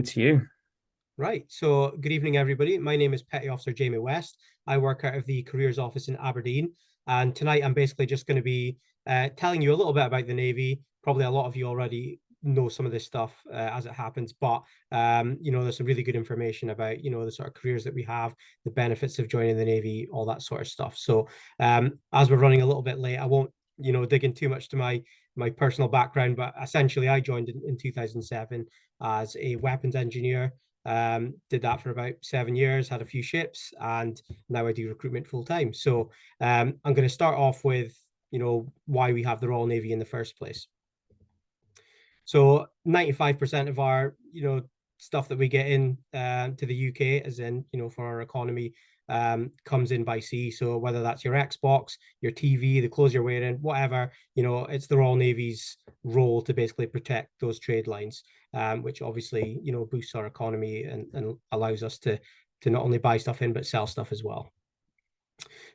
To you. Right. So, good evening, everybody. My name is Petty Officer Jamie West. I work out of the Careers Office in Aberdeen. And tonight I'm basically just going to be telling you a little bit about the Navy. Probably a lot of you already know some of this stuff as it happens, but there's some really good information about, the sort of careers that we have, the benefits of joining the Navy, all that sort of stuff. So, as we're running a little bit late, I won't, dig in too much to my personal background, but essentially I joined in 2007 as a weapons engineer. Did that for about 7 years, had a few ships, and now I do recruitment full time. So I'm going to start off with, why we have the Royal Navy in the first place. So 95% of our, stuff that we get in to the UK, as in, for our economy, comes in by sea. So whether that's your Xbox, your TV, the clothes you're wearing, whatever, it's the Royal Navy's role to basically protect those trade lines, which obviously, boosts our economy and allows us to not only buy stuff in, but sell stuff as well.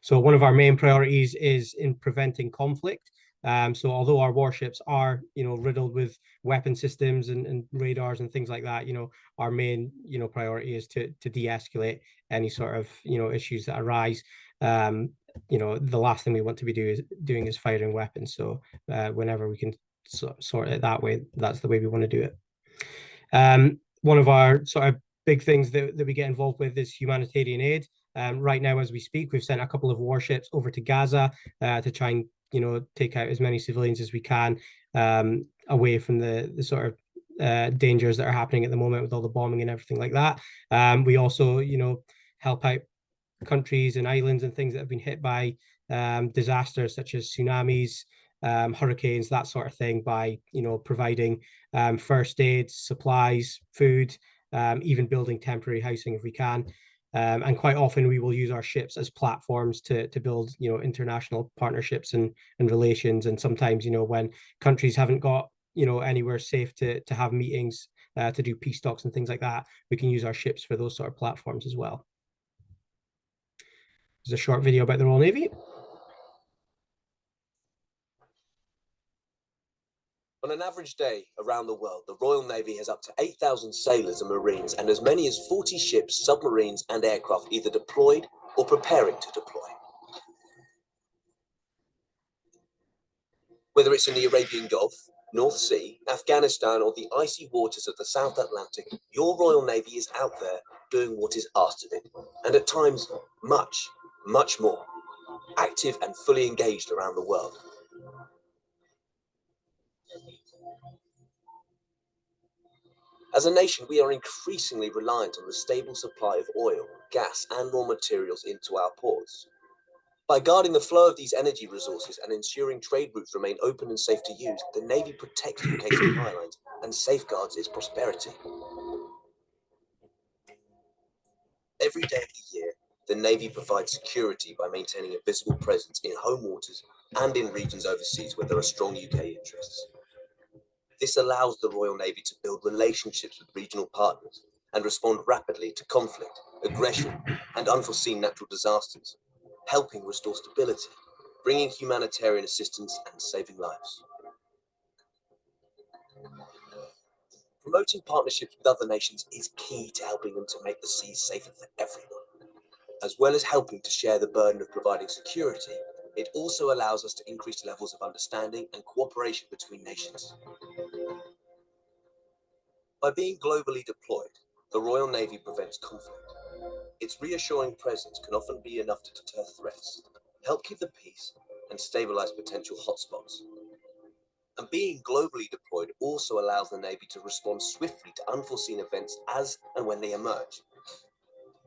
So one of our main priorities is in preventing conflict. So although our warships are, riddled with weapon systems and radars and things like that, our main, priority is to de-escalate any sort of, issues that arise. The last thing we want to be doing is firing weapons. So whenever we can sort it that way, that's the way we want to do it. One of our sort of big things that we get involved with is humanitarian aid. Right now, as we speak, we've sent a couple of warships over to Gaza to try and take out as many civilians as we can away from the sort of dangers that are happening at the moment with all the bombing and everything like that. We also help out countries and islands and things that have been hit by disasters such as tsunamis, hurricanes, that sort of thing, by providing first aid, supplies, food, even building temporary housing if we can. And quite often we will use our ships as platforms to build international partnerships and relations. And sometimes when countries haven't got anywhere safe to have meetings, to do peace talks and things like that, we can use our ships for those sort of platforms as well. There's a short video about the Royal Navy. On an average day around the world, the Royal Navy has up to 8,000 sailors and Marines and as many as 40 ships, submarines and aircraft either deployed or preparing to deploy. Whether it's in the Arabian Gulf, North Sea, Afghanistan or the icy waters of the South Atlantic, your Royal Navy is out there doing what is asked of it, and at times much, much more, active and fully engaged around the world. As a nation, we are increasingly reliant on the stable supply of oil, gas, and raw materials into our ports. By guarding the flow of these energy resources and ensuring trade routes remain open and safe to use, the Navy protects UK supply lines and safeguards its prosperity. Every day of the year, the Navy provides security by maintaining a visible presence in home waters and in regions overseas where there are strong UK interests. This allows the Royal Navy to build relationships with regional partners and respond rapidly to conflict, aggression, and unforeseen natural disasters, helping restore stability, bringing humanitarian assistance and saving lives. Promoting partnerships with other nations is key to helping them to make the seas safer for everyone. As well as helping to share the burden of providing security, it also allows us to increase levels of understanding and cooperation between nations. By being globally deployed, the Royal Navy prevents conflict. Its reassuring presence can often be enough to deter threats, help keep the peace, and stabilize potential hotspots. And being globally deployed also allows the Navy to respond swiftly to unforeseen events as and when they emerge.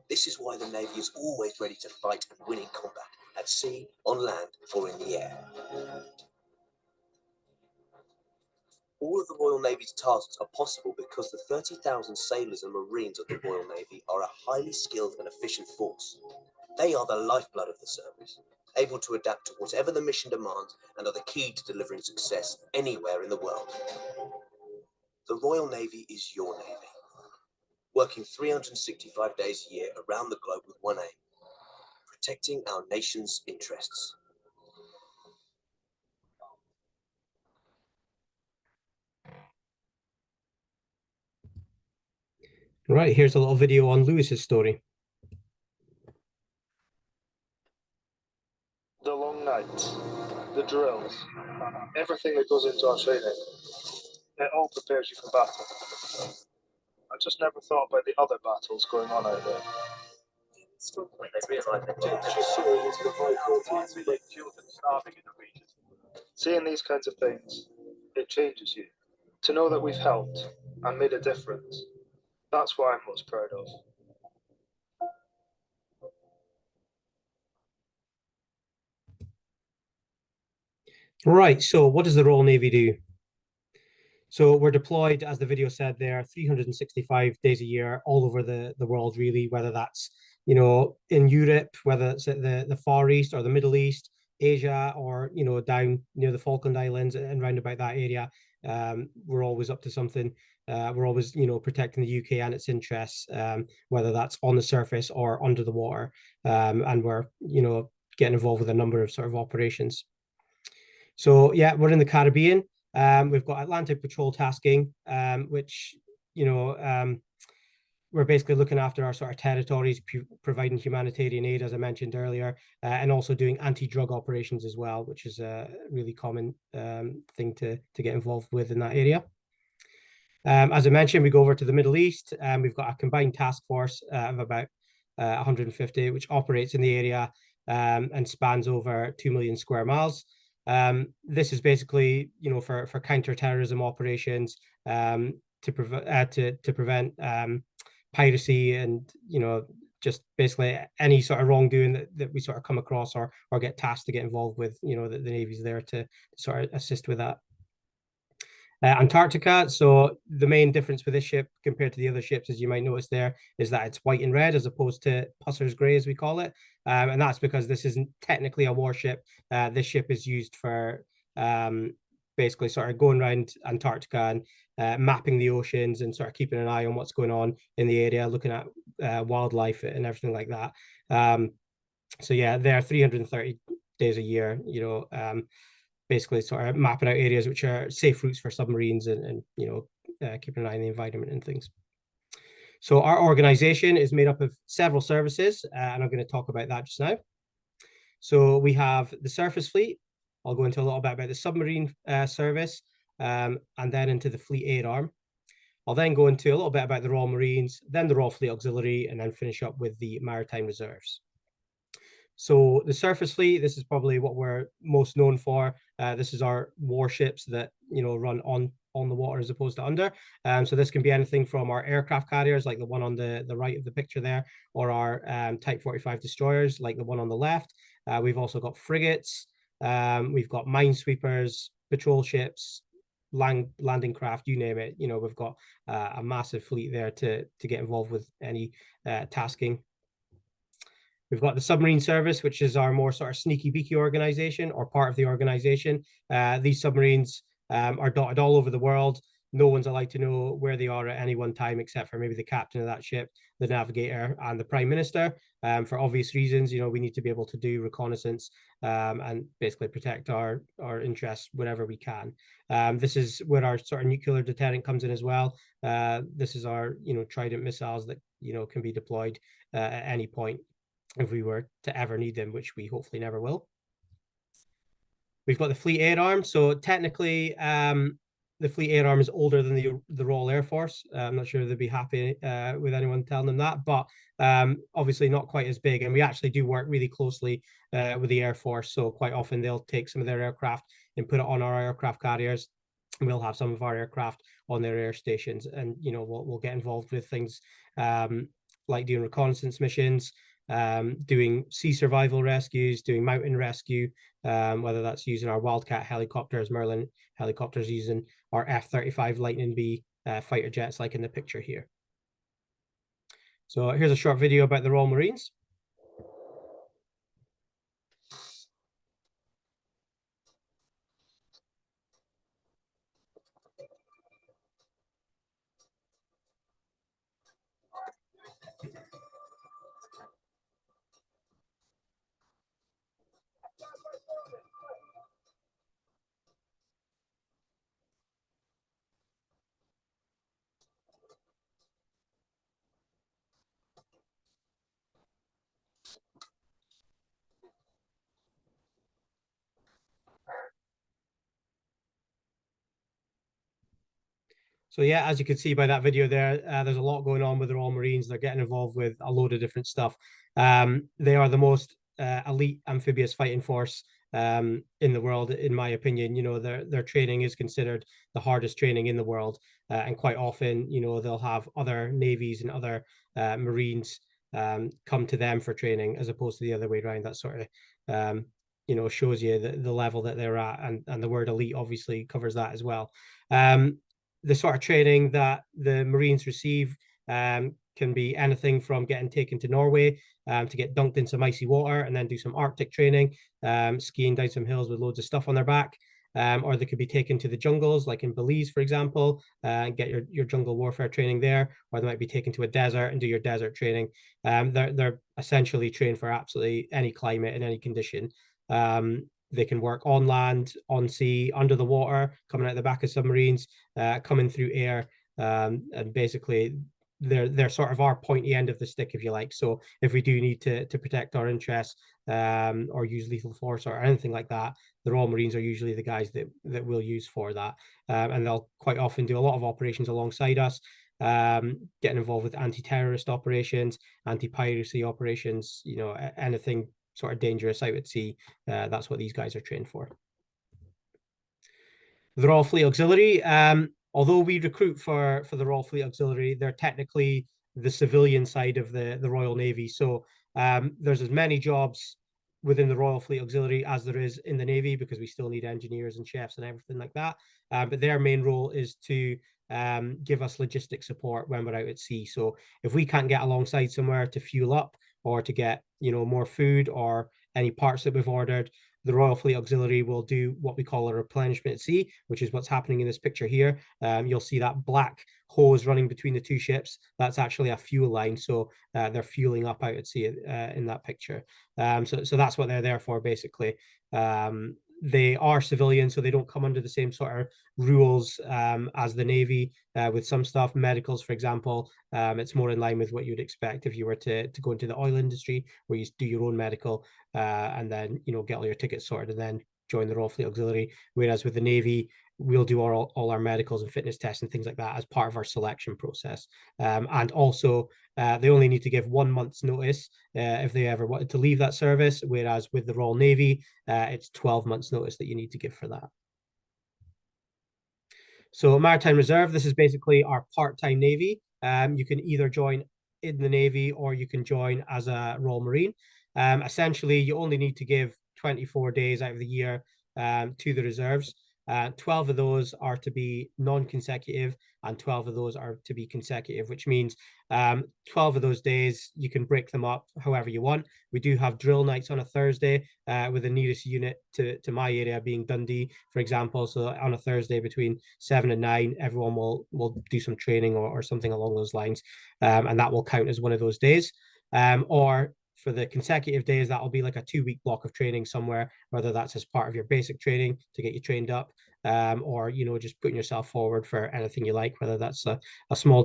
This is why the Navy is always ready to fight and win in combat, at sea, on land, or in the air. All of the Royal Navy's tasks are possible because the 30,000 sailors and Marines of the Royal Navy are a highly skilled and efficient force. They are the lifeblood of the service, able to adapt to whatever the mission demands and are the key to delivering success anywhere in the world. The Royal Navy is your Navy, working 365 days a year around the globe with one aim: protecting our nation's interests. Right, here's a little video on Lewis's story. The long nights, the drills, everything that goes into our training, it all prepares you for battle. I just never thought about the other battles going on out there. When they realise they've got Seeing these kinds of things, it changes you. To know that we've helped and made a difference, that's what I'm most proud of. Right, so what does the Royal Navy do? So we're deployed, as the video said there, 365 days a year all over the world, really, whether that's, you know, in Europe, whether it's at the Far East or the Middle East, Asia, or, you know, down near the Falkland Islands and round about that area. We're always up to something. We're always, you know, protecting the UK and its interests, whether that's on the surface or under the water. And we're, you know, getting involved with a number of sort of operations. So yeah, we're in the Caribbean. We've got Atlantic Patrol tasking, which, you know, we're basically looking after our sort of territories, providing humanitarian aid, as I mentioned earlier, and also doing anti-drug operations as well, which is a really common thing to get involved with in that area. As I mentioned, we go over to the Middle East, and we've got a combined task force of about 150, which operates in the area and spans over 2 million square miles. This is basically, you know, for counter-terrorism operations, to prevent piracy and, you know, just basically any sort of wrongdoing that we sort of come across or get tasked to get involved with. You know, the Navy's there to sort of assist with that. Antarctica. So the main difference with this ship compared to the other ships, as you might notice there, is that it's white and red as opposed to Pusser's Grey, as we call it. And that's because this isn't technically a warship. This ship is used for basically sort of going around Antarctica and mapping the oceans and sort of keeping an eye on what's going on in the area, looking at wildlife and everything like that. So yeah, they're 330 days a year, you know, basically sort of mapping out areas which are safe routes for submarines and you know, keeping an eye on the environment and things. So our organization is made up of several services, and I'm going to talk about that just now. So we have the surface fleet. I'll go into a little bit about the submarine service, and then into the fleet aid arm. I'll then go into a little bit about the Royal Marines, then the Royal Fleet Auxiliary, and then finish up with the Maritime Reserves. So the surface fleet, this is probably what we're most known for. This is our warships that, you know, run on the water as opposed to under. So this can be anything from our aircraft carriers, like the one on the right of the picture there, or our Type 45 destroyers, like the one on the left. We've also got frigates. We've got minesweepers, patrol ships, landing craft, you name it. You know, we've got a massive fleet there to get involved with any tasking. We've got the submarine service, which is our more sort of sneaky beaky organization or part of the organization. These submarines are dotted all over the world. No one's allowed to know where they are at any one time, except for maybe the captain of that ship, the navigator, and the prime minister. For obvious reasons, you know, we need to be able to do reconnaissance and basically protect our interests wherever we can. This is where our sort of nuclear deterrent comes in as well. This is our, you know, Trident missiles that, you know, can be deployed at any point if we were to ever need them, which we hopefully never will. We've got the fleet aid arm. So technically, the fleet aid arm is older than the Royal Air Force. I'm not sure they'd be happy with anyone telling them that, but obviously not quite as big. And we actually do work really closely with the Air Force. So quite often they'll take some of their aircraft and put it on our aircraft carriers. We'll have some of our aircraft on their air stations, and you know we'll get involved with things like doing reconnaissance missions, doing sea survival rescues, doing mountain rescue, whether that's using our Wildcat helicopters, Merlin helicopters, using our F-35 Lightning B fighter jets, like in the picture here. So here's a short video about the Royal Marines. So yeah, as you can see by that video there, there's a lot going on with the Royal Marines. They're getting involved with a load of different stuff. They are the most elite amphibious fighting force in the world, in my opinion. You know, their training is considered the hardest training in the world, and quite often, you know, they'll have other navies and other Marines come to them for training as opposed to the other way around. That sort of you know, shows you the level that they're at, and the word elite obviously covers that as well. The sort of training that the Marines receive can be anything from getting taken to Norway to get dunked in some icy water and then do some Arctic training, skiing down some hills with loads of stuff on their back. Or they could be taken to the jungles, like in Belize, for example, and get your jungle warfare training there. Or they might be taken to a desert and do your desert training. They're essentially trained for absolutely any climate and any condition. They can work on land, on sea, under the water, coming out the back of submarines, coming through air, and basically they're sort of our pointy end of the stick, if you like. So if we do need to protect our interests or use lethal force or anything like that, the Royal Marines are usually the guys that we'll use for that. And they'll quite often do a lot of operations alongside us, getting involved with anti-terrorist operations, anti-piracy operations, you know, anything sort of dangerous out at sea. That's what these guys are trained for. The Royal Fleet Auxiliary, although we recruit for the Royal Fleet Auxiliary, they're technically the civilian side of the Royal Navy. So there's as many jobs within the Royal Fleet Auxiliary as there is in the Navy, because we still need engineers and chefs and everything like that. But their main role is to give us logistic support when we're out at sea. So if we can't get alongside somewhere to fuel up or to get, you know, more food or any parts that we've ordered, the Royal Fleet Auxiliary will do what we call a replenishment at sea, which is what's happening in this picture here. You'll see that black hose running between the two ships. That's actually a fuel line. So they're fueling up out at sea in that picture. So that's what they're there for, basically. They are civilian, so they don't come under the same sort of rules as the Navy with some stuff. Medicals, for example, it's more in line with what you'd expect if you were to go into the oil industry, where you do your own medical and then, you know, get all your tickets sorted and then join the Royal Fleet Auxiliary. Whereas with the Navy, we'll do all our medicals and fitness tests and things like that as part of our selection process. And also, they only need to give 1 month's notice if they ever wanted to leave that service, whereas with the Royal Navy, it's 12 months notice that you need to give for that. So Maritime Reserve, this is basically our part-time Navy. You can either join in the Navy or you can join as a Royal Marine. Essentially, you only need to give 24 days out of the year to the reserves. 12 of those are to be non-consecutive and 12 of those are to be consecutive, which means 12 of those days you can break them up however you want. We do have drill nights on a Thursday with the nearest unit to my area being Dundee, for example. So on a Thursday between 7 and 9, everyone will do some training or something along those lines, and that will count as one of those days. Or for the consecutive days, that'll be like a 2-week block of training somewhere, whether that's as part of your basic training to get you trained up, or, you know, just putting yourself forward for anything you like, whether that's a small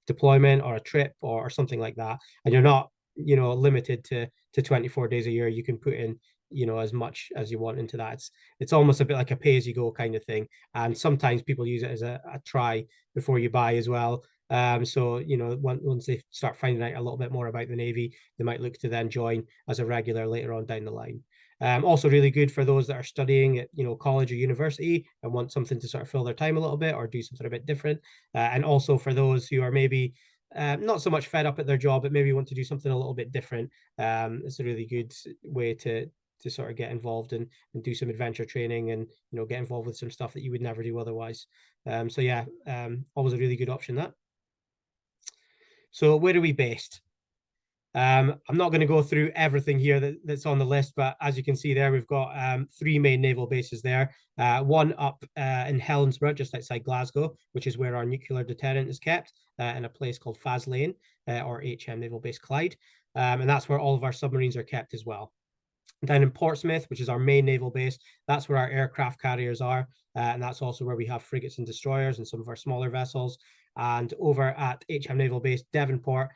deployment or a trip or something like that. And you're not, you know, limited to 24 days a year. You can put in, you know, as much as you want into that. It's almost a bit like a pay-as-you-go kind of thing. And sometimes people use it as a try before you buy as well. So, you know, once they start finding out a little bit more about the Navy, they might look to then join as a regular later on down the line. Also really good for those that are studying at, you know, college or university and want something to sort of fill their time a little bit or do something a bit different. And also for those who are maybe not so much fed up at their job, but maybe want to do something a little bit different. It's a really good way to sort of get involved and do some adventure training and, you know, get involved with some stuff that you would never do otherwise. So yeah, always a really good option, that. So where are we based? I'm not going to go through everything here that's on the list, but as you can see there, we've got 3 main naval bases there. One up in Helensburgh, just outside Glasgow, which is where our nuclear deterrent is kept, in a place called Faslane, or HM Naval Base Clyde. And that's where all of our submarines are kept as well. Down in Portsmouth, which is our main naval base, that's where our aircraft carriers are. And that's also where we have frigates and destroyers and some of our smaller vessels. And over at HM Naval Base Devonport,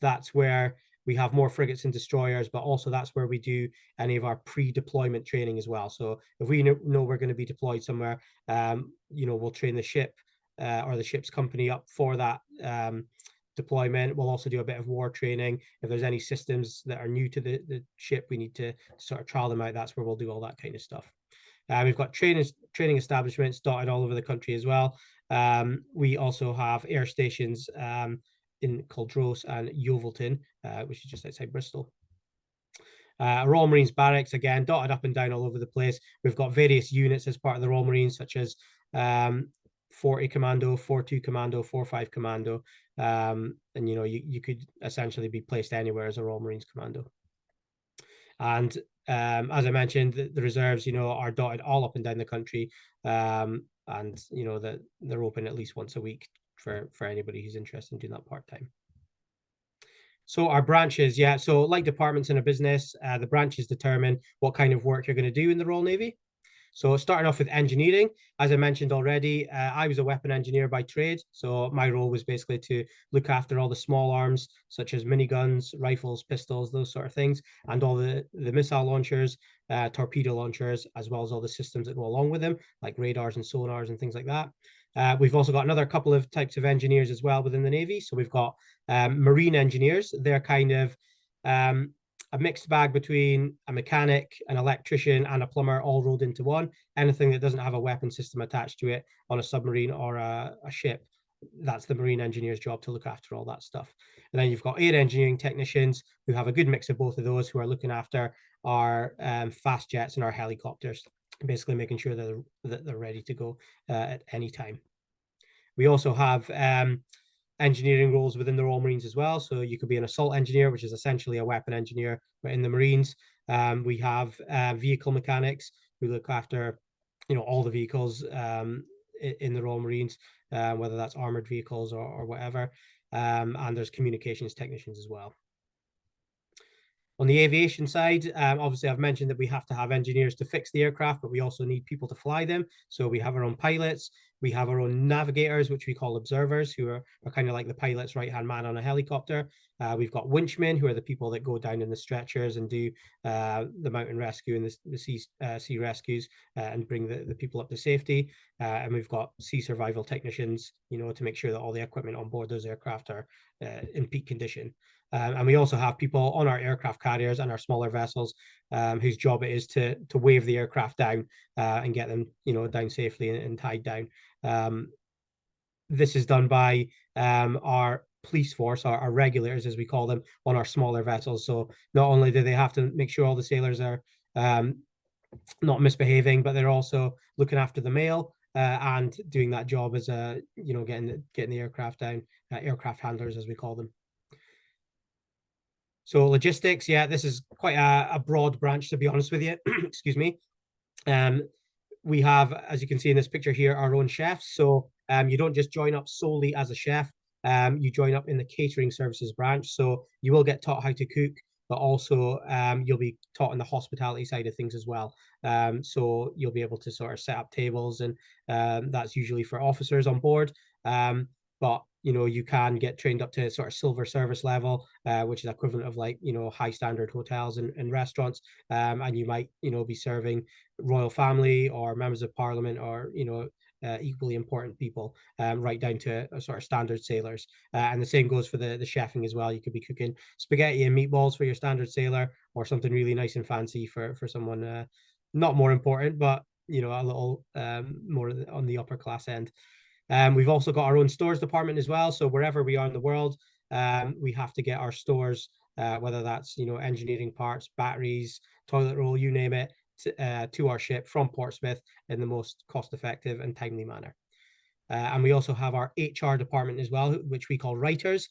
that's where we have more frigates and destroyers, but also that's where we do any of our pre-deployment training as well. So if we know we're going to be deployed somewhere, you know, we'll train the ship or the ship's company up for that deployment. We'll also do a bit of war training. If there's any systems that are new to the ship, we need to sort of trial them out. That's where we'll do all that kind of stuff. We've got training establishments dotted all over the country as well. We also have air stations in Caldros and Yeovilton, which is just outside Bristol. Royal Marines barracks, again, dotted up and down all over the place. We've got various units as part of the Royal Marines, such as 40 Commando, 42 Commando, 45 Commando. And, you know, you could essentially be placed anywhere as a Royal Marines Commando. And as I mentioned, the reserves, you know, are dotted all up and down the country. And, you know, that they're open at least once a week for anybody who's interested in doing that part-time. So our branches, yeah. So like departments in a business, the branches determine what kind of work you're going to do in the Royal Navy. So starting off with engineering, as I mentioned already, I was a weapon engineer by trade. So my role was basically to look after all the small arms, such as miniguns, rifles, pistols, those sort of things, and all the missile launchers, torpedo launchers, as well as all the systems that go along with them, like radars and sonars and things like that. We've also got another couple of types of engineers as well within the Navy. So we've got marine engineers. They're kind of a mixed bag between a mechanic, an electrician, and a plumber all rolled into one. Anything that doesn't have a weapon system attached to it on a submarine or a ship, that's the marine engineer's job to look after all that stuff. And then you've got air engineering technicians who have a good mix of both of those, who are looking after our fast jets and our helicopters, basically making sure that they're ready to go at any time. We also have engineering roles within the Royal Marines as well. So you could be an assault engineer, which is essentially a weapon engineer, but in the Marines. We have vehicle mechanics who look after, you know, all the vehicles in the Royal Marines, whether that's armored vehicles or whatever. And there's communications technicians as well. On the aviation side, obviously, I've mentioned that we have to have engineers to fix the aircraft, but we also need people to fly them. So we have our own pilots. We have our own navigators, which we call observers, who are kind of like the pilot's right-hand man on a helicopter. We've got winchmen, who are the people that go down in the stretchers and do the mountain rescue and the sea rescues and bring the people up to safety. And we've got sea survival technicians, you know, to make sure that all the equipment on board those aircraft are in peak condition. And we also have people on our aircraft carriers and our smaller vessels whose job it is to wave the aircraft down and get them, you know, down safely and tied down. This is done by our police force, our regulators, as we call them, on our smaller vessels. So not only do they have to make sure all the sailors are not misbehaving, but they're also looking after the mail and doing that job as you know, getting the aircraft down, aircraft handlers, as we call them. So logistics, yeah, this is quite a broad branch, to be honest with you. Excuse me. We have, as you can see in this picture here, our own chefs. So you don't just join up solely as a chef. You join up in the catering services branch. So you will get taught how to cook, but also you'll be taught in the hospitality side of things as well. So you'll be able to sort of set up tables, and that's usually for officers on board. But you know, you can get trained up to sort of silver service level, which is equivalent of, like, you know, high standard hotels and restaurants. And you might, you know, be serving royal family or members of parliament, or, you know, equally important people, right down to sort of standard sailors. And the same goes for the chefing as well. You could be cooking spaghetti and meatballs for your standard sailor, or something really nice and fancy for someone not more important, but, you know, a little more on the upper class end. We've also got our own stores department as well. So wherever we are in the world, we have to get our stores, whether that's, you know, engineering parts, batteries, toilet roll, you name it, to our ship from Portsmouth in the most cost-effective and timely manner. And we also have our HR department as well, which we call writers.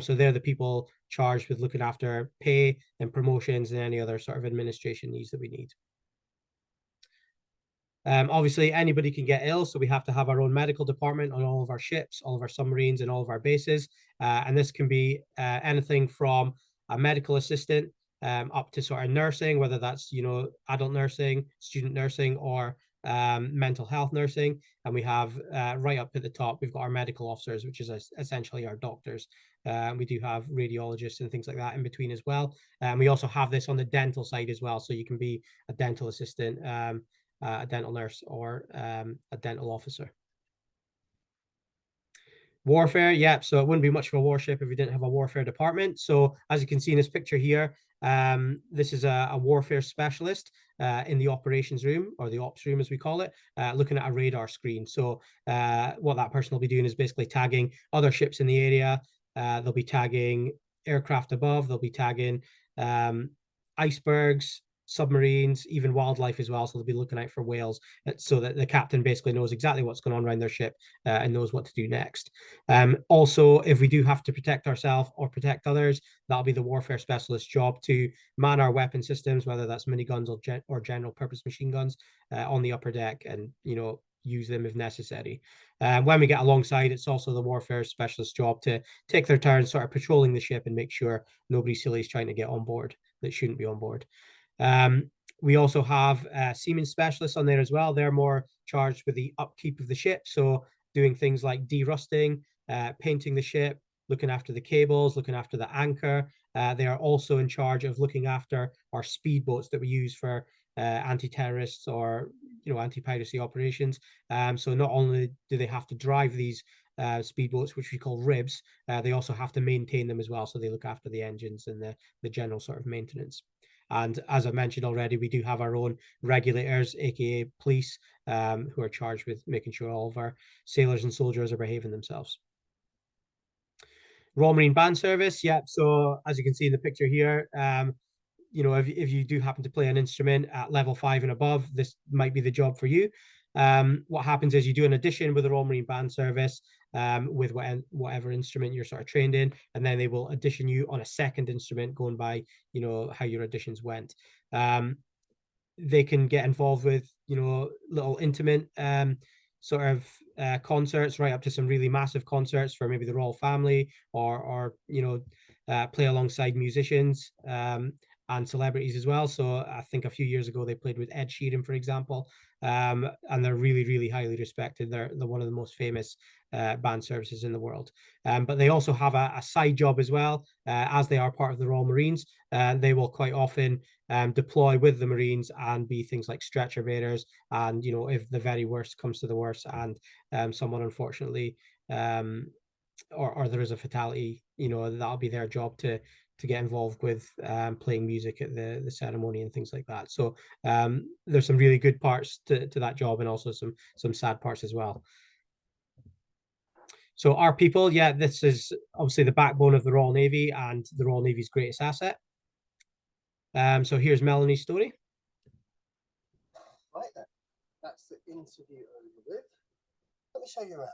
So they're the people charged with looking after pay and promotions and any other sort of administration needs that we need. Obviously, anybody can get ill, so we have to have our own medical department on all of our ships, all of our submarines, and all of our bases. And this can be anything from a medical assistant up to sort of nursing, whether that's, you know, adult nursing, student nursing, or mental health nursing. And we have right up at the top, we've got our medical officers, which is essentially our doctors. We do have radiologists and things like that in between as well. And we also have this on the dental side as well, so you can be a dental assistant, a dental nurse, or a dental officer. Warfare, yep. So it wouldn't be much of a warship if we didn't have a warfare department. So as you can see in this picture here, this is a warfare specialist in the operations room, or the ops room as we call it, looking at a radar screen. So what that person will be doing is basically tagging other ships in the area. They'll be tagging aircraft above, they'll be tagging icebergs, submarines, even wildlife as well. So they'll be looking out for whales, so that the captain basically knows exactly what's going on around their ship and knows what to do next. Also, if we do have to protect ourselves or protect others, that'll be the warfare specialist's job to man our weapon systems, whether that's miniguns or general purpose machine guns on the upper deck, and use them if necessary. When we get alongside, it's also the warfare specialist's job to take their turn sort of patrolling the ship and make sure nobody silly is trying to get on board that shouldn't be on board. We also have seaman specialists on there as well. They're more charged with the upkeep of the ship, so doing things like derusting, painting the ship, looking after the cables, looking after the anchor. They are also in charge of looking after our speedboats that we use for anti-terrorists or anti-piracy operations. So not only do they have to drive these speedboats, which we call ribs, they also have to maintain them as well. So they look after the engines and the general sort of maintenance. And as I mentioned already, we do have our own regulators, aka police, who are charged with making sure all of our sailors and soldiers are behaving themselves. Royal Marine Band Service, yep. So as you can see in the picture here, if you do happen to play an instrument at level 5 and above, this might be the job for you. What happens is you do an audition with the Royal Marine Band Service with whatever instrument you're sort of trained in, and then they will audition you on a second instrument going by how your auditions went. They can get involved with little intimate sort of concerts, right up to some really massive concerts for maybe the royal family, or play alongside musicians and celebrities as well. So I think a few years ago they played with Ed Sheeran, for example, and they're really, really highly respected. They're one of the most famous band services in the world. But they also have a side job as well, as they are part of the Royal Marines. They will quite often deploy with the Marines and be things like stretcher bearers. And if the very worst comes to the worst and someone unfortunately or there is a fatality, that'll be their job to get involved with playing music at the ceremony and things like that. So there's some really good parts to that job, and also some sad parts as well. So our people, yeah, this is obviously the backbone of the Royal Navy and the Royal Navy's greatest asset. So here's Melanie's story. Right then, that's the interview over with. Let me show you around.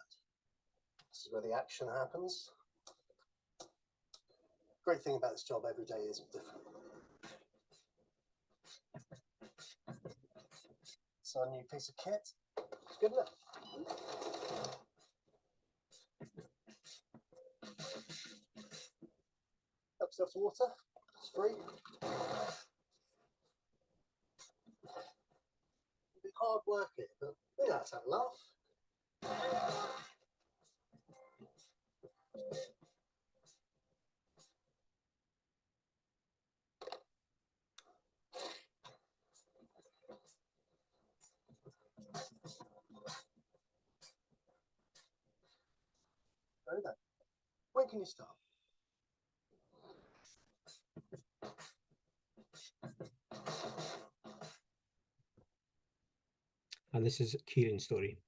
This is where the action happens. Great thing about this job, every day is different. So a new piece of kit, it's good enough. Help yourself to water, it's free. It'll be hard work here, but we know how to have a laugh. Very good. When can you start? And this is Kieran's story.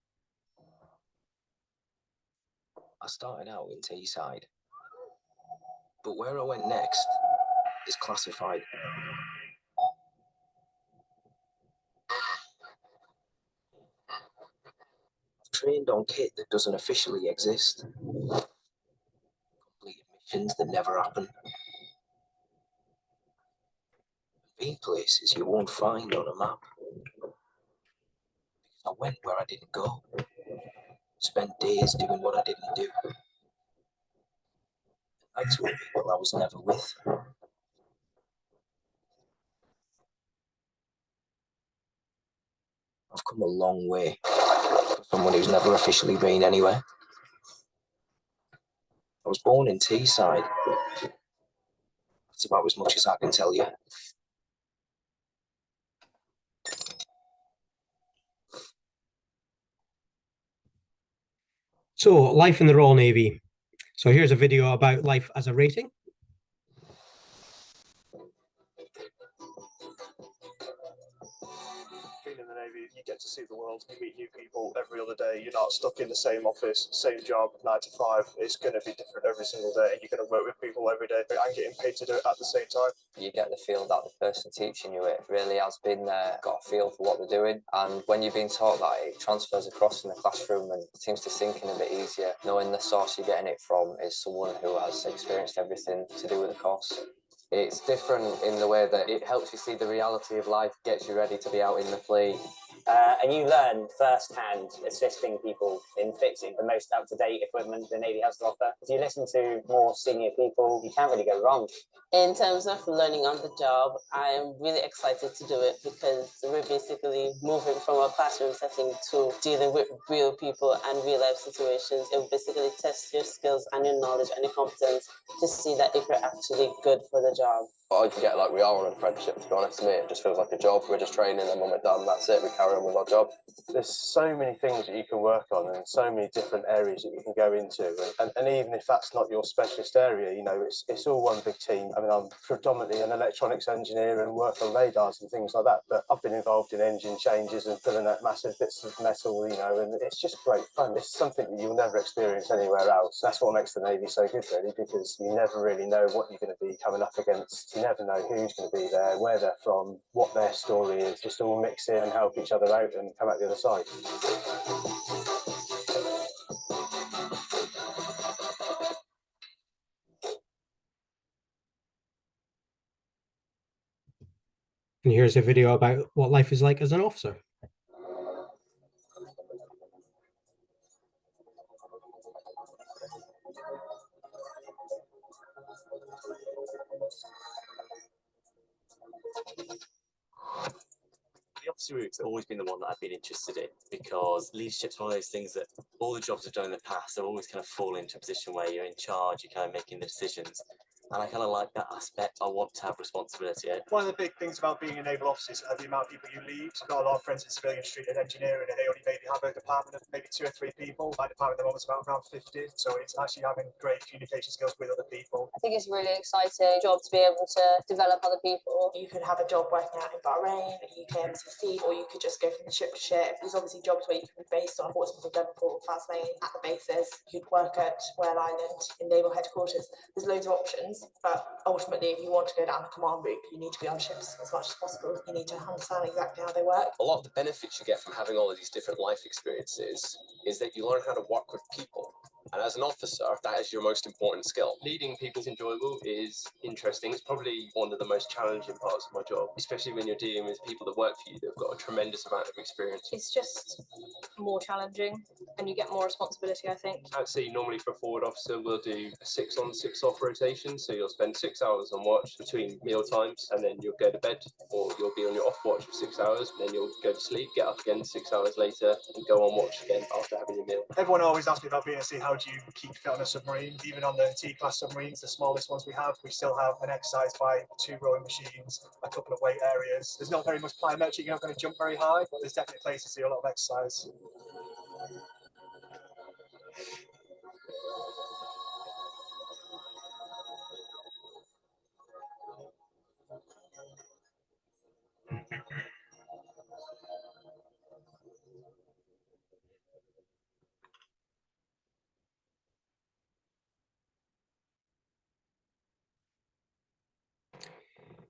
I started out in Teesside, but where I went next is classified. I've trained on kit that doesn't officially exist. Completed missions that never happen. Been places you won't find on a map. I went where I didn't go. Spent days doing what I didn't do. Nights with people I was never with. I've come a long way for someone who's never officially been anywhere. I was born in Teesside. That's about as much as I can tell you. So, life in the Royal Navy. So here's a video about life as a rating. Being in the Navy, you get to see the world, you meet new people every other day. You're not stuck in the same office, same job, 9 to 5. It's going to be different every single day. You're going to work with people every day and getting paid to do it at the same time. You get the feel that the person teaching you it really has been there, got a feel for what they're doing. And when you're being taught that, it transfers across in the classroom and it seems to sink in a bit easier, knowing the source you're getting it from is someone who has experienced everything to do with the course. It's different in the way that it helps you see the reality of life, gets you ready to be out in the fleet. And you learn firsthand assisting people in fixing the most up-to-date equipment the Navy has to offer. If you listen to more senior people, you can't really go wrong. In terms of learning on the job, I am really excited to do it because we're basically moving from a classroom setting to dealing with real people and real life situations. It will basically test your skills and your knowledge and your competence to see that if you're actually good for the job. I forget like we are on an apprenticeship, to be honest. To me, it just feels like a job. We're just training, and when we're done, that's it. We carry on with our job. There's so many things that you can work on and so many different areas that you can go into. And even if that's not your specialist area, you know, it's all one big team. I mean, I'm predominantly an electronics engineer and work on radars and things like that, but I've been involved in engine changes and filling out massive bits of metal, you know, and it's just great fun. It's something that you'll never experience anywhere else. That's what makes the Navy so good, really, because you never really know what you're going to be coming up against. You never know who's going to be there, where they're from, what their story is. Just all mix in and help each other out and come out the other side. And here's a video about what life is like as an officer. The officer route's always been the one that I've been interested in because leadership's one of those things that all the jobs I've done in the past have always kind of fallen into a position where you're in charge, you're kind of making the decisions. And I kind of like that aspect. I want to have responsibility. One of the big things about being a naval officer is the amount of people you lead. I've got a lot of friends in civilian street and engineering, and they only maybe have a department of maybe 2 or 3 people. My department at the moment is about around 50, so it's actually having great communication skills with other people. I think it's a really exciting job to be able to develop other people. You could have a job working out in Bahrain, UK MCC, or you could just go from ship to ship. There's obviously jobs where you can be based on Portsmouth or Devonport or Faslane at the bases. You could work at Whale Island in naval headquarters. There's loads of options, but ultimately, if you want to go down the command route, you need to be on ships as much as possible. You need to understand exactly how they work. A lot of the benefits you get from having all of these different life experiences is that you learn how to work with people. And as an officer, that is your most important skill. Leading people is enjoyable, is interesting. It's probably one of the most challenging parts of my job, especially when you're dealing with people that work for you that have got a tremendous amount of experience. It's just more challenging and you get more responsibility, I think. I'd say normally for a forward officer, we'll do a 6 on 6 off rotation. So you'll spend 6 hours on watch between meal times, and then you'll go to bed, or you'll be on your off watch for 6 hours, then you'll go to sleep, get up again 6 hours later, and go on watch again after having your meal. Everyone always asks me about BSc, how do you keep fit on a submarine? Even on the T-class submarines, the smallest ones we still have an exercise bike, 2 rowing machines, a couple of weight areas. There's not very much plyometric, you're not going to jump very high, but there's definitely places to do a lot of exercise.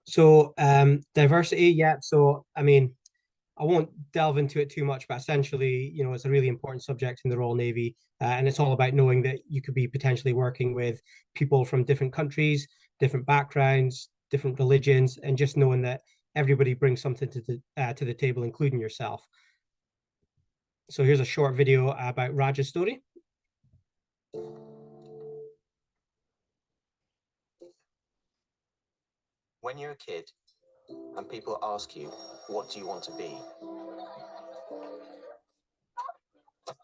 So diversity, yeah. So I mean, I won't delve into it too much, but essentially, you know, it's a really important subject in the Royal Navy, and it's all about knowing that you could be potentially working with people from different countries, different backgrounds, different religions, and just knowing that everybody brings something to the table, including yourself. So here's a short video about Raj's story. When you're a kid and people ask you, what do you want to be?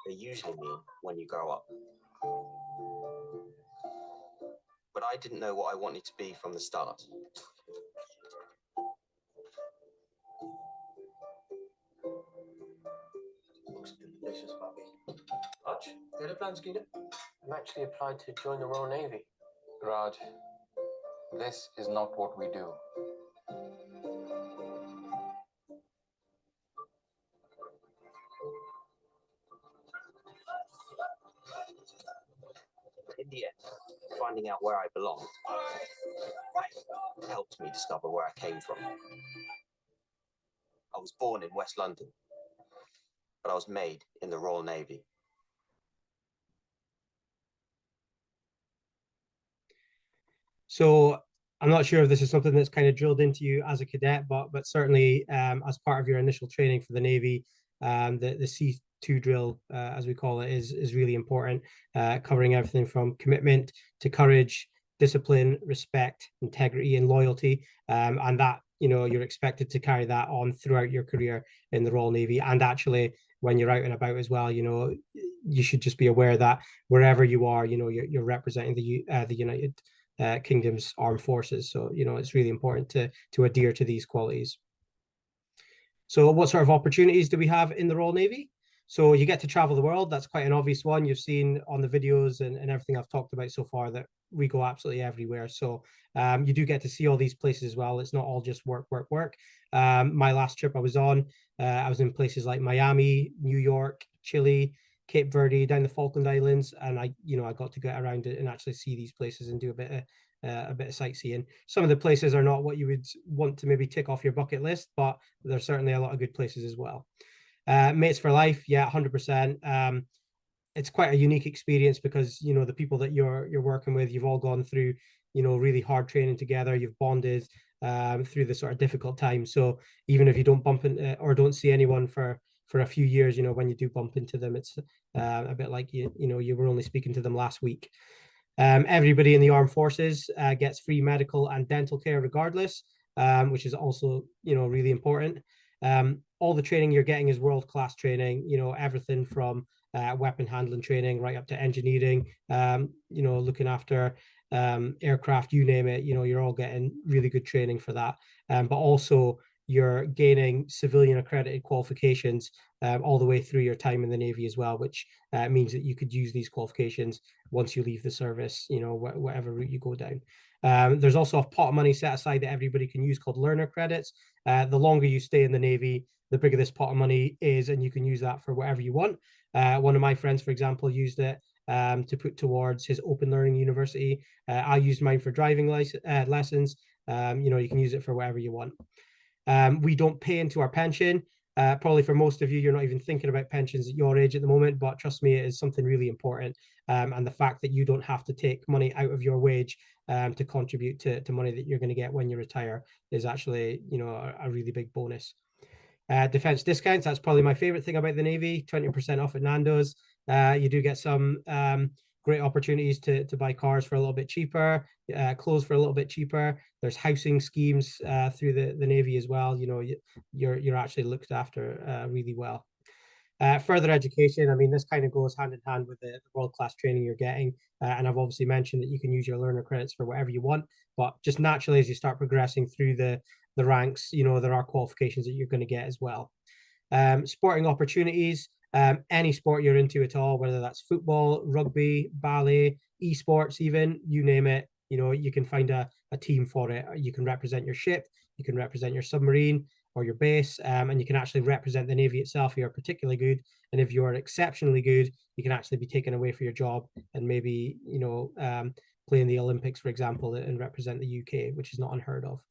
They usually mean when you grow up. But I didn't know what I wanted to be from the start. Looks delicious, puppy. Raj, Any other plans, Gina? I've actually applied to join the Royal Navy. Raj, this is not what we do. In the end, finding out where I belonged helped me discover where I came from. I was born in West London, but I was made in the Royal Navy. So I'm not sure if this is something that's kind of drilled into you as a cadet, but certainly as part of your initial training for the Navy, the C2 drill, as we call it, is really important, covering everything from commitment to courage, discipline, respect, integrity, and loyalty, and that you're expected to carry that on throughout your career in the Royal Navy, and actually when you're out and about as well. You should just be aware that wherever you are, you're representing the United Kingdom's armed forces. So it's really important to adhere to these qualities. So what sort of opportunities do we have in the Royal Navy? So you get to travel the world. That's quite an obvious one. You've seen on the videos and everything I've talked about so far that we go absolutely everywhere. So you do get to see all these places as well. It's not all just work, work, work. My last trip I was in places like Miami, New York, Chile, Cape Verde, down the Falkland Islands, and I got to get around it and actually see these places and do a bit of sightseeing. Some of the places are not what you would want to maybe tick off your bucket list, but there's certainly a lot of good places as well. Mates for life, yeah, 100%. It's quite a unique experience because the people that you're working with, you've all gone through really hard training together. You've bonded through the sort of difficult times. So even if you don't bump into or don't see anyone for a few years, when you do bump into them, it's a bit like you were only speaking to them last week. Everybody in the armed forces gets free medical and dental care regardless, which is also really important. All the training you're getting is world-class training, everything from weapon handling training right up to engineering, looking after aircraft, you name it, you're all getting really good training for that. But also you're gaining civilian accredited qualifications all the way through your time in the Navy as well, which means that you could use these qualifications once you leave the service, whatever route you go down. There's also a pot of money set aside that everybody can use called learner credits. The longer you stay in the Navy, the bigger this pot of money is, and you can use that for whatever you want. One of my friends, for example, used it to put towards his open learning university. I used mine for driving lessons. You can use it for whatever you want. We don't pay into our pension. Probably for most of you, you're not even thinking about pensions at your age at the moment, but trust me, it is something really important. And the fact that you don't have to take money out of your wage to contribute to money that you're going to get when you retire is actually, a really big bonus. Defense discounts, that's probably my favorite thing about the Navy, 20% off at Nando's. You do get some great opportunities to buy cars for a little bit cheaper, clothes for a little bit cheaper. There's housing schemes through the Navy as well. You're actually looked after really well. Further education, I mean, this kind of goes hand in hand with the world-class training you're getting. And I've obviously mentioned that you can use your learner credits for whatever you want, but just naturally as you start progressing through the ranks, there are qualifications that you're going to get as well. Sporting opportunities, any sport you're into at all, whether that's football, rugby, ballet, esports, even, you name it, you can find a team for it. You can represent your ship, you can represent your submarine or your base, and you can actually represent the Navy itself if you're particularly good. And if you're exceptionally good, you can actually be taken away for your job and maybe, play in the Olympics, for example, and represent the UK, which is not unheard of.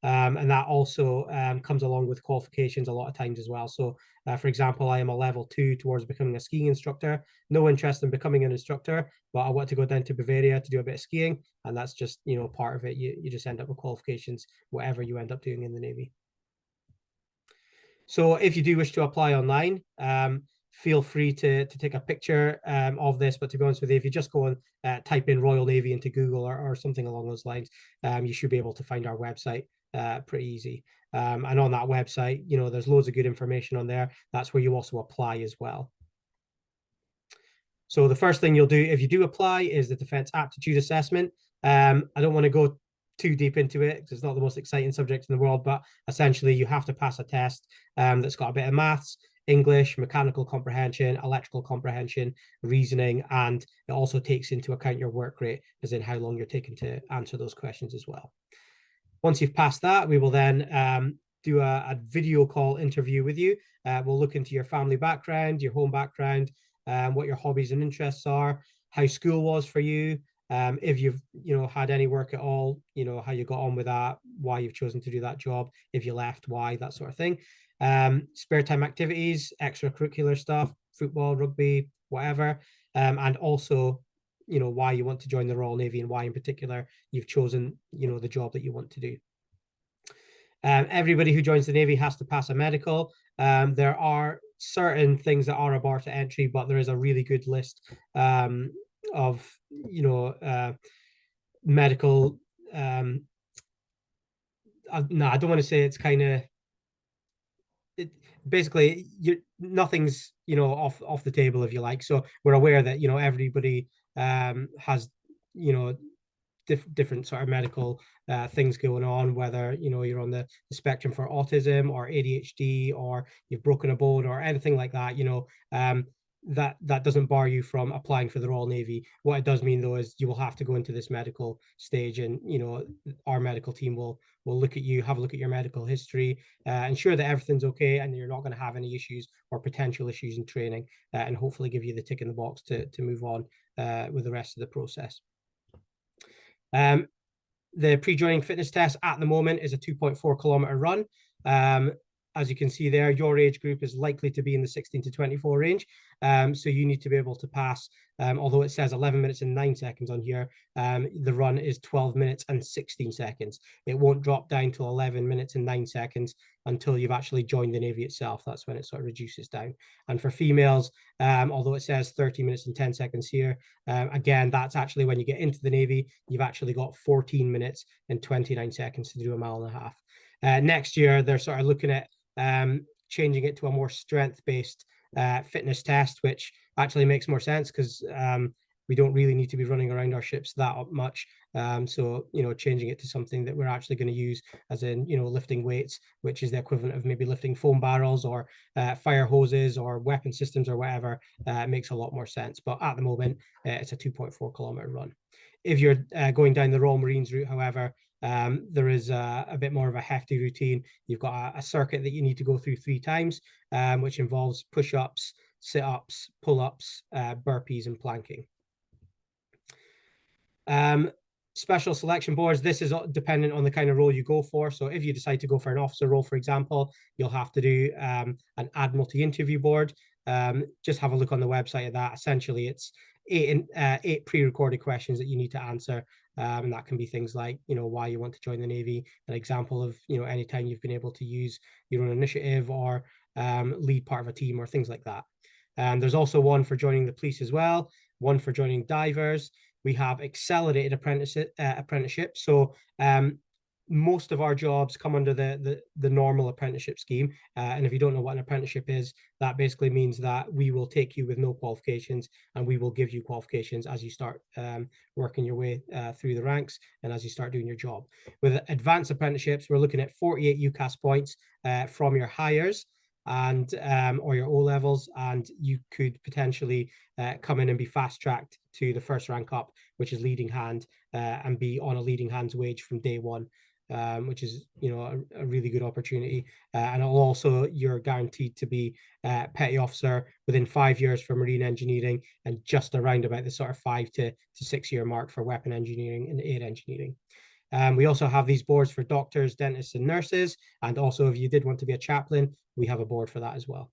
And that also comes along with qualifications a lot of times as well. So, for example, I am a level 2 towards becoming a skiing instructor. No interest in becoming an instructor, but I want to go down to Bavaria to do a bit of skiing. And that's just, part of it. You just end up with qualifications, whatever you end up doing in the Navy. So if you do wish to apply online, feel free to take a picture of this. But to be honest with you, if you just go and type in Royal Navy into Google or something along those lines, you should be able to find our website pretty easy. And on that website, there's loads of good information on there. That's where you also apply as well. So the first thing you'll do if you do apply is the Defence Aptitude Assessment. I don't want to go too deep into it because it's not the most exciting subject in the world, but essentially you have to pass a test that's got a bit of maths. English, mechanical comprehension, electrical comprehension, reasoning, and it also takes into account your work rate, as in how long you're taking to answer those questions as well. Once you've passed that, we will then do a video call interview with you. We'll look into your family background, your home background, what your hobbies and interests are, how school was for you, if you've had any work at all, how you got on with that, why you've chosen to do that job, if you left, why, that sort of thing. Spare time activities, extracurricular stuff, football, rugby, whatever, and also why you want to join the Royal Navy and why in particular you've chosen the job that you want to do. Everybody who joins the Navy has to pass a medical. There are certain things that are a bar to entry, but there is a really good list of medical. No, I don't want to say it's kind of. Basically, nothing's off the table, if you like. So we're aware that everybody has different sort of medical things going on, whether you're on the spectrum for autism or ADHD or you've broken a bone or anything like that. That doesn't bar you from applying for the Royal Navy. What it does mean though is you will have to go into this medical stage, and our medical team will look at you, have a look at your medical history, ensure that everything's okay and you're not going to have any issues or potential issues in training, and hopefully give you the tick in the box to move on with the rest of the process. The pre-joining fitness test at the moment is a 2.4 kilometer run. As you can see there, your age group is likely to be in the 16 to 24 range. So you need to be able to pass, although it says 11 minutes and 9 seconds on here, the run is 12 minutes and 16 seconds. It won't drop down to 11 minutes and 9 seconds until you've actually joined the Navy itself. That's when it sort of reduces down. And for females, although it says 30 minutes and 10 seconds here, again, that's actually when you get into the Navy, you've actually got 14 minutes and 29 seconds to do a mile and a half. Next year, they're sort of looking at changing it to a more strength-based fitness test, which actually makes more sense because we don't really need to be running around our ships that much. So, changing it to something that we're actually going to use, as in, lifting weights, which is the equivalent of maybe lifting foam barrels or fire hoses or weapon systems or whatever, makes a lot more sense. But at the moment, it's a 2.4 kilometer run. If you're going down the Royal Marines route, however, there is a bit more of a hefty routine. You've got a circuit that you need to go through 3 times, which involves push-ups, sit-ups, pull-ups, burpees, and planking. Special selection boards, this is dependent on the kind of role you go for. So if you decide to go for an officer role, for example, you'll have to do an Admiralty interview board. Just have a look on the website of that. Essentially, it's 8 pre-recorded questions that you need to answer. And that can be things like, why you want to join the Navy, an example of, any time you've been able to use your own initiative or lead part of a team or things like that. There's also one for joining the police as well, one for joining divers. We have accelerated apprenticeship. So most of our jobs come under the normal apprenticeship scheme. And if you don't know what an apprenticeship is, that basically means that we will take you with no qualifications and we will give you qualifications as you start working your way through the ranks and as you start doing your job. With advanced apprenticeships, we're looking at 48 UCAS points from your hires and or your O levels, and you could potentially come in and be fast tracked to the first rank up, which is leading hand, and be on a leading hand's wage from day one. Which is, a really good opportunity. And also you're guaranteed to be petty officer within 5 years for marine engineering and just around about the sort of 5 to 6 year mark for weapon engineering and air engineering. We also have these boards for doctors, dentists, and nurses. And also, if you did want to be a chaplain, we have a board for that as well.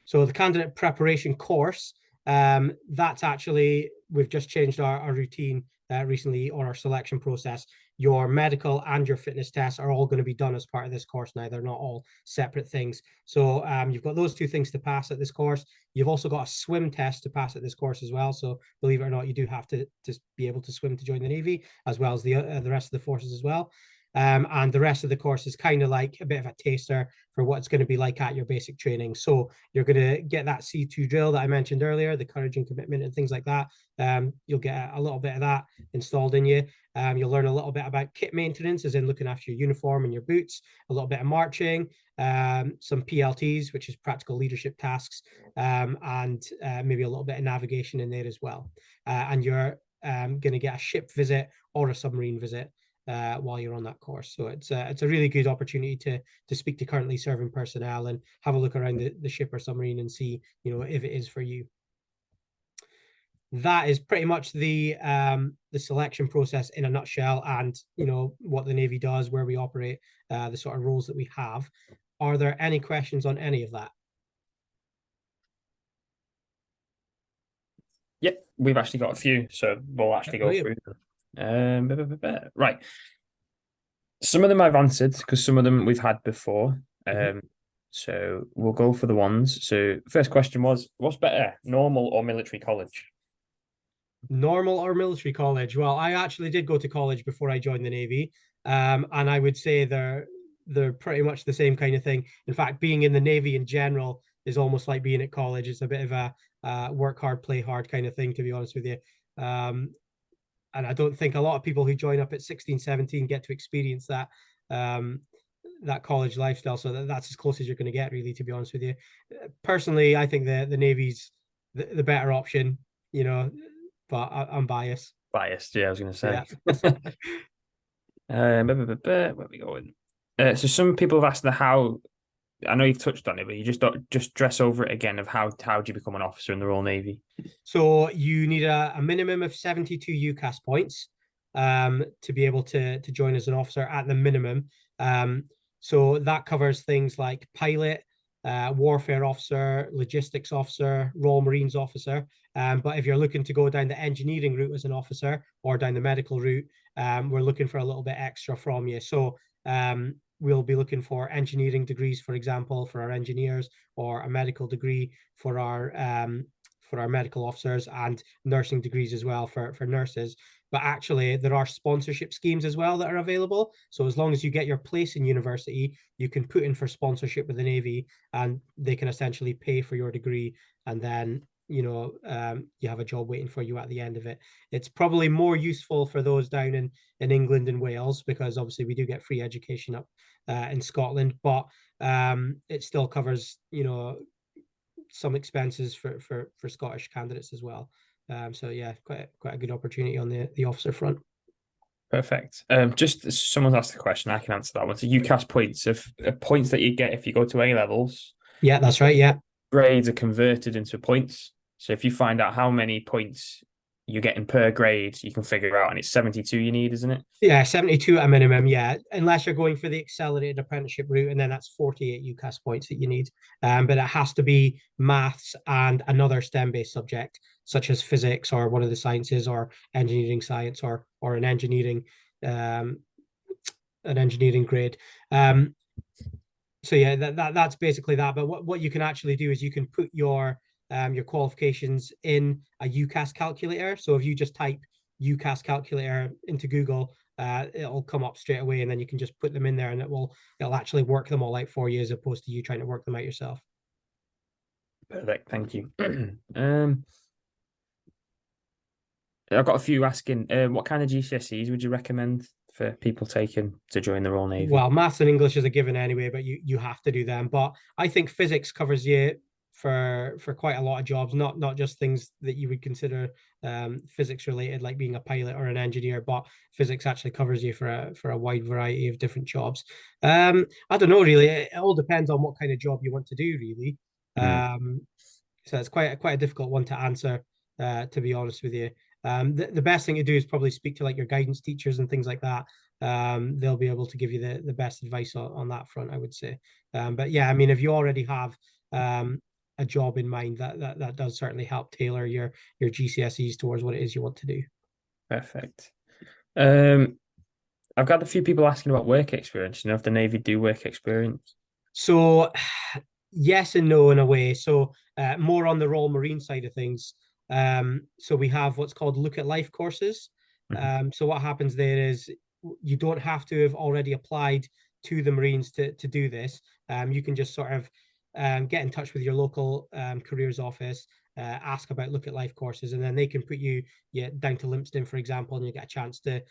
So the candidate preparation course, that's actually, we've just changed our routine recently on our selection process. Your medical and your fitness tests are all going to be done as part of this course now. They're not all separate things. So you've got those 2 things to pass at this course. You've also got a swim test to pass at this course as well. So believe it or not, you do have to be able to swim to join the Navy, as well as the rest of the forces as well. And the rest of the course is kind of like a bit of a taster for what it's going to be like at your basic training. So you're going to get that C2 drill that I mentioned earlier, the courage and commitment and things like that. You'll get a little bit of that installed in you. You'll learn a little bit about kit maintenance, as in looking after your uniform and your boots, a little bit of marching, some PLTs, which is practical leadership tasks, and maybe a little bit of navigation in there as well. And you're going to get a ship visit or a submarine visit while you're on that course. So it's a really good opportunity to speak to currently serving personnel and have a look around the ship or submarine and see, if it is for you. That is pretty much the selection process in a nutshell, and what the Navy does, where we operate, the sort of roles that we have. Are there any questions on any of that? Yep, we've actually got a few, so we'll actually go through them. Right. Some of them I've answered because some of them we've had before. So we'll go for the ones. So first question was, what's better, normal or military college? Normal or military college? Well, I actually did go to college before I joined the Navy, and I would say they're pretty much the same kind of thing. In fact, being in the Navy in general is almost like being at college. It's a bit of a work hard, play hard kind of thing, to be honest with you. And I don't think a lot of people who join up at 16, 17 get to experience that that college lifestyle. So that's as close as you're going to get, really, to be honest with you. Personally, I think the Navy's the better option, but I'm biased. Biased, yeah, I was going to say. Yeah. Where are we going? So some people have asked how. I know you've touched on it, but you just dress over it again of how do you become an officer in the Royal Navy? So you need a minimum of 72 UCAS points to be able to join as an officer at the minimum. So that covers things like pilot, warfare officer, logistics officer, Royal Marines officer. But if you're looking to go down the engineering route as an officer or down the medical route, we're looking for a little bit extra from you. So we'll be looking for engineering degrees, for example, for our engineers, or a medical degree for our medical officers, and nursing degrees as well for nurses. But actually, there are sponsorship schemes as well that are available. So as long as you get your place in university, you can put in for sponsorship with the Navy, and they can essentially pay for your degree, and then you have a job waiting for you at the end of it. It's probably more useful for those down in England and Wales, because obviously we do get free education up in Scotland, but it still covers some expenses for Scottish candidates as well. So yeah, quite a good opportunity on the officer front. Perfect. Just someone's asked a question, I can answer that one. So UCAS points, if points that you get if you go to A levels. Yeah, that's right. Yeah, grades are converted into points. So if you find out how many points you're getting per grade, you can figure out, and it's 72 you need, isn't it? Yeah, 72 at a minimum, yeah. Unless you're going for the accelerated apprenticeship route, and then that's 48 UCAS points that you need. But it has to be maths and another STEM-based subject, such as physics or one of the sciences, or engineering science, or an engineering grade. So yeah, that's basically that. But what you can actually do is you can put your qualifications in a UCAS calculator. So if you just type UCAS calculator into Google, it'll come up straight away, and then you can just put them in there, and it'll actually work them all out for you, as opposed to you trying to work them out yourself. Perfect, thank you. I've got a few asking, what kind of GCSEs would you recommend for people taking to join the Royal Navy? Well, maths and English is a given anyway, but you have to do them. But I think physics covers you for quite a lot of jobs, not just things that you would consider physics related, like being a pilot or an engineer, but physics actually covers you for a wide variety of different jobs. I don't know, really. It all depends on what kind of job you want to do, really. So it's quite a difficult one to answer, to be honest with you. The best thing to do is probably speak to like your guidance teachers and things like that. They'll be able to give you the best advice on that front, I would say. But yeah, I mean, if you already have a job in mind, that does certainly help tailor your GCSEs towards what it is you want to do. Perfect. I've got a few people asking about work experience. If the Navy do work experience. So yes and no in a way. So more on the Royal Marine side of things. So we have what's called Look at Life courses. So what happens there is you don't have to have already applied to the Marines to do this. You can just sort of get in touch with your local careers office, ask about Look at Life courses, and then they can put you down to Lympstone, for example, and you get a chance to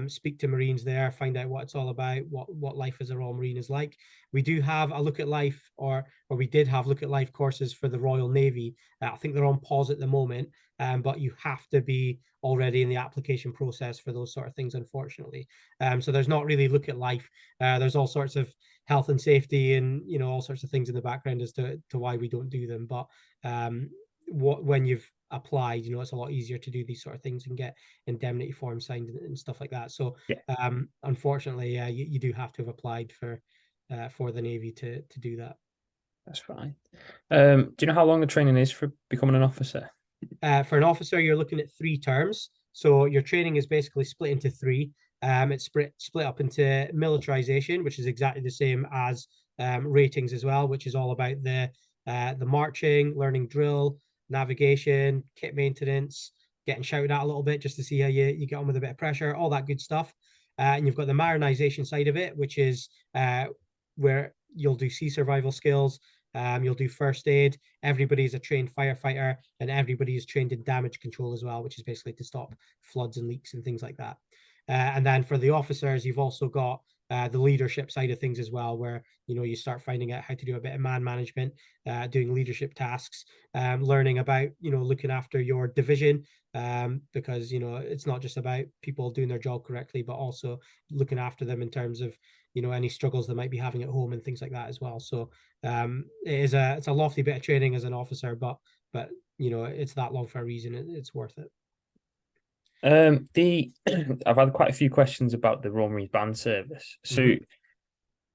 speak to Marines there, find out what it's all about, what life as a Royal Marine is like. We do have a Look at Life, or we did have Look at Life courses for the Royal Navy. I think they're on pause at the moment, but you have to be already in the application process for those sort of things, unfortunately. So there's not really Look at Life. There's all sorts of health and safety and all sorts of things in the background as to why we don't do them. But when you've applied, it's a lot easier to do these sort of things and get indemnity forms signed and stuff like that. So unfortunately, you do have to have applied for the Navy to do that. That's fine. Do you know how long the training is for becoming an officer? For an officer, you're looking at 3 terms. So your training is basically split into 3. It's split up into militarization, which is exactly the same as ratings as well, which is all about the marching, learning drill, navigation, kit maintenance, getting shouted at a little bit just to see how you get on with a bit of pressure, all that good stuff. And you've got the marinization side of it, which is where you'll do sea survival skills. You'll do first aid. Everybody's a trained firefighter, and everybody is trained in damage control as well, which is basically to stop floods and leaks and things like that. And then for the officers, you've also got the leadership side of things as well, where you start finding out how to do a bit of man management, doing leadership tasks, learning about looking after your division, because it's not just about people doing their job correctly, but also looking after them in terms of any struggles they might be having at home and things like that as well. So it's a lofty bit of training as an officer, but it's that long for a reason. It's worth it. I've had quite a few questions about the Royal Marines band service. So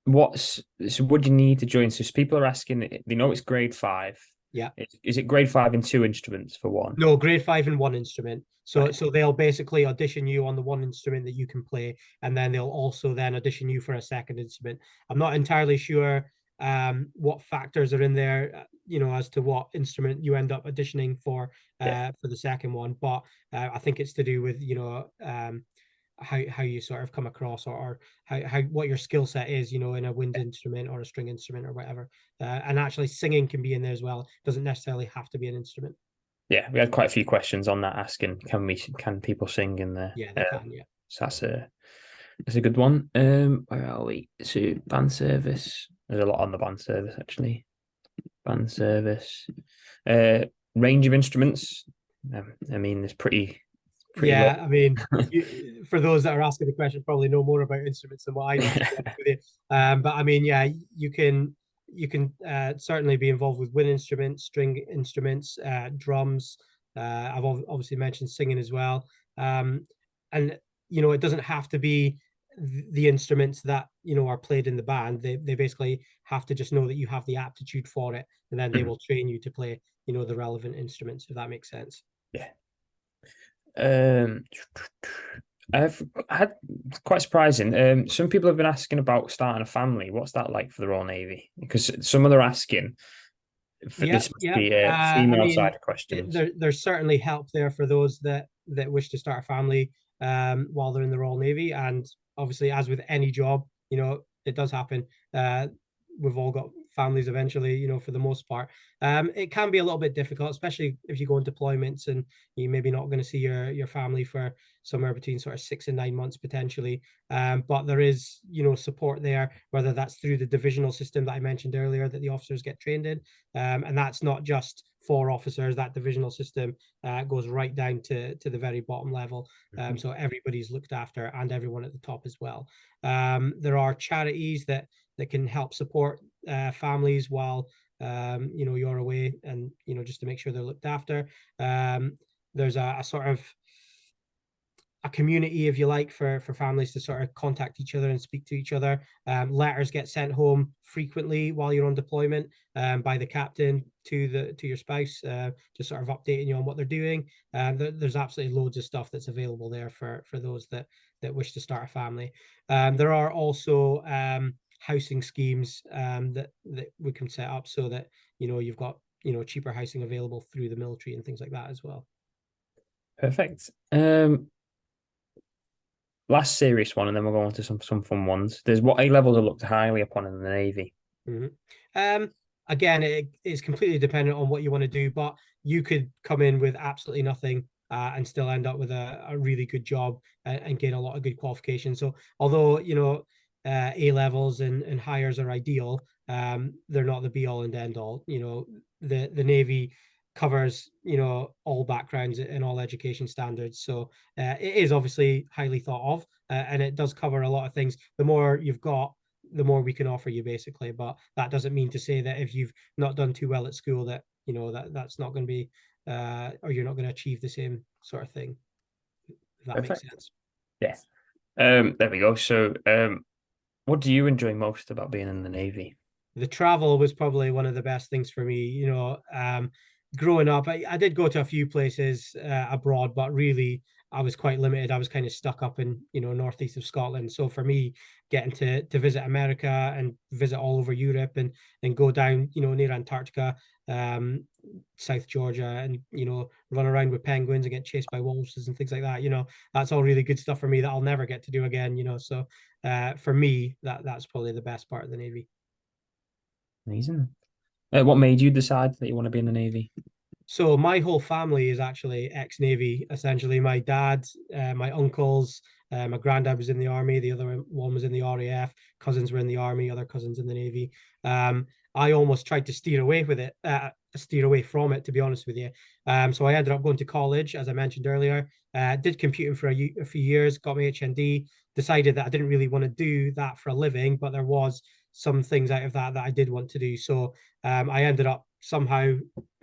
what do you need to join? So people are asking, they know it's grade 5. Yeah. Is it grade 5 in 2 instruments for one? No, grade 5 in 1 instrument. So they'll basically audition you on the 1 instrument that you can play, and then they'll also then audition you for a 2nd instrument. I'm not entirely sure what factors are in there, as to what instrument you end up auditioning for the 2nd one, but I think it's to do with how you sort of come across, or how what your skill set is, in a wind instrument or a string instrument or whatever. And actually singing can be in there as well. It doesn't necessarily have to be an instrument. Yeah, we had quite a few questions on that asking, can people sing in there? Yeah, they can, yeah. So that's a good one. Where are we? So band service. There's a lot on the band service actually. Band service. Range of instruments. I mean, it's pretty yeah, low. I mean, for those that are asking the question, probably know more about instruments than what I know. But I mean, yeah, you can certainly be involved with wind instruments, string instruments, drums. I've obviously mentioned singing as well. And it doesn't have to be the instruments that are played in the band. They basically have to just know that you have the aptitude for it, and then they will train you to play the relevant instruments, if that makes sense. Yeah. I've had quite surprising. Some people have been asking about starting a family. What's that like for the Royal Navy? Because some of them are asking. This must be a female side of questions. There's certainly help there for those that wish to start a family while they're in the Royal Navy, and obviously, as with any job, it does happen. We've all got families eventually, for the most part. It can be a little bit difficult, especially if you go on deployments and you're maybe not going to see your family for somewhere between sort of 6 and 9 months potentially. But there is, support there, whether that's through the divisional system that I mentioned earlier that the officers get trained in. And that's not just for officers. That divisional system goes right down to the very bottom level. So everybody's looked after, and everyone at the top as well. There are charities that can help support families while you're away, and just to make sure they're looked after. There's a sort of a community, if you like, for families to sort of contact each other and speak to each other. Letters get sent home frequently while you're on deployment by the captain to your spouse, just sort of updating you on what they're doing. There's absolutely loads of stuff that's available there for those that wish to start a family. There are also housing schemes that we can set up so that you've got cheaper housing available through the military and things like that as well. Perfect. last serious one, and then we'll go on to some fun ones. There's what A levels are looked highly upon in the Navy. Again, it is completely dependent on what you want to do, but you could come in with absolutely nothing and still end up with a really good job and gain a lot of good qualifications. So although, A levels and hires are ideal, they're not the be all and end all. The Navy covers, all backgrounds and all education standards. So it is obviously highly thought of and it does cover a lot of things. The more you've got, the more we can offer you, basically. But that doesn't mean to say that if you've not done too well at school that that's not going to be or you're not going to achieve the same sort of thing, if that makes sense. Yeah. There we go. So what do you enjoy most about being in the Navy? The travel was probably one of the best things for me. Growing up, I did go to a few places abroad, but really I was quite limited. I was kind of stuck up in, northeast of Scotland. So for me, getting to visit America and visit all over Europe and go down, near Antarctica, South Georgia, and, run around with penguins and get chased by walruses and things like that. That's all really good stuff for me that I'll never get to do again, So for me, that's probably the best part of the Navy. Amazing. What made you decide that you want to be in the Navy? So my whole family is actually ex-Navy, essentially. My dad, my uncles, my granddad was in the Army. The other one was in the RAF. Cousins were in the Army, other cousins in the Navy. I almost tried to steer away from it, to be honest with you. So I ended up going to college, as I mentioned earlier. Did computing for a few years, got my HND, decided that I didn't really want to do that for a living, but there was some things out of that I did want to do. So I ended up somehow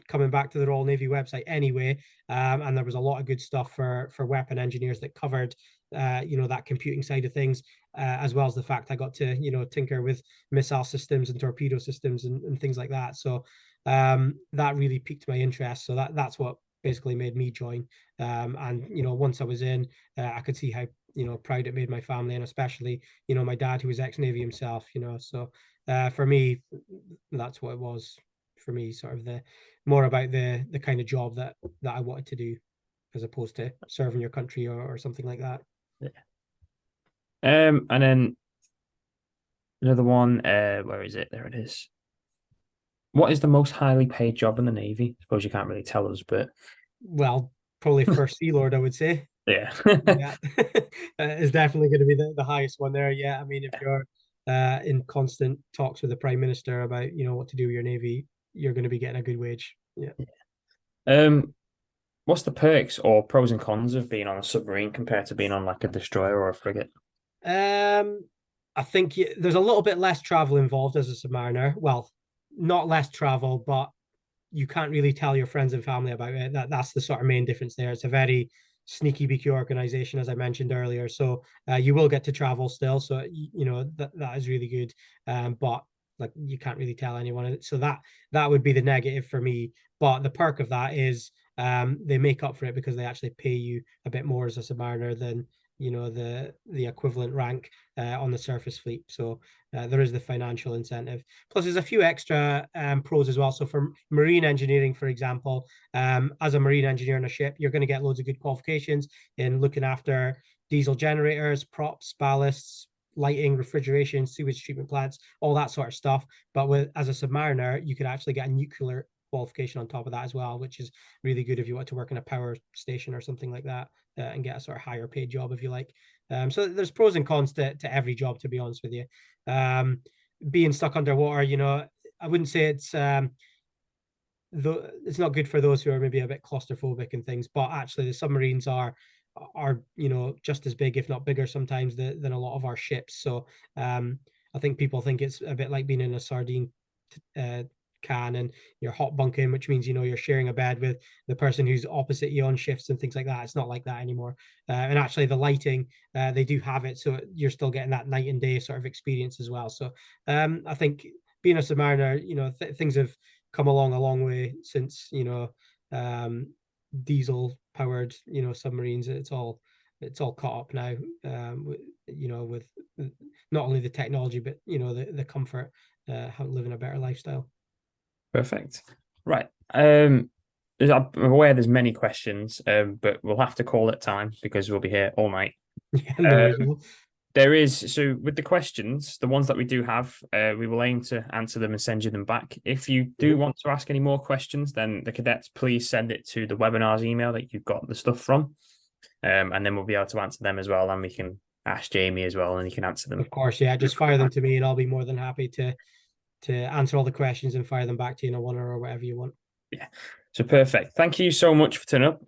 coming back to the Royal Navy website anyway, and there was a lot of good stuff for weapon engineers that covered that computing side of things, as well as the fact I got to tinker with missile systems and torpedo systems and things like that. So that really piqued my interest. So that's what basically made me join. And once I was in, I could see how proud it made my family, and especially my dad, who was ex-Navy himself. So for me, that's what it was for me, sort of the more about the kind of job that I wanted to do, as opposed to serving your country or something like that. Yeah. And then another one, where is it? There it is. What is the most highly paid job in the Navy? I suppose you can't really tell us, but well, probably First Sea Lord, I would say. Yeah. Yeah. It's definitely going to be the highest one there. Yeah, I mean, if you're in constant talks with the Prime Minister about what to do with your Navy, you're going to be getting a good wage. Yeah. What's the perks or pros and cons of being on a submarine compared to being on like a destroyer or a frigate? I think there's a little bit less travel involved as a submariner. Well, not less travel, but you can't really tell your friends and family about it. That's the sort of main difference there. It's a very sneaky beaky organization, as I mentioned earlier. So you will get to travel still. So that is really good. But like you can't really tell anyone. So that would be the negative for me. But the perk of that is they make up for it because they actually pay you a bit more as a submariner than the equivalent rank on the surface fleet. So there is the financial incentive. Plus there's a few extra pros as well. So for marine engineering, for example, as a marine engineer on a ship, you're going to get loads of good qualifications in looking after diesel generators, props, ballasts, lighting, refrigeration, sewage treatment plants, all that sort of stuff. But as a submariner, you could actually get a nuclear qualification on top of that as well, which is really good if you want to work in a power station or something like that, and get a sort of higher paid job if you like. So there's pros and cons to every job, to be honest with you. Being stuck underwater, I wouldn't say it's not good for those who are maybe a bit claustrophobic and things, but actually the submarines are just as big, if not bigger sometimes than a lot of our ships. So I think people think it's a bit like being in a sardine can and you're hot bunking, which means you're sharing a bed with the person who's opposite you on shifts and things like that. It's not like that anymore. And actually the lighting, they do have it, so you're still getting that night and day sort of experience as well. So I think being a submariner, things have come along a long way since diesel powered submarines. It's all caught up now, with not only the technology but the comfort, living a better lifestyle. Perfect. Right. I'm aware there's many questions, but we'll have to call it time because we'll be here all night. Yeah, no worries, Will. There is, so with the questions, the ones that we do have, we will aim to answer them and send you them back. If you do want to ask any more questions, then the cadets, please send it to the webinars email that you've got the stuff from. And then we'll be able to answer them as well. And we can ask Jamie as well, and he can answer them. Of course, yeah, just fire them to me and I'll be more than happy to answer all the questions and fire them back to you in a one or whatever you want. Yeah. So perfect. Thank you so much for turning up.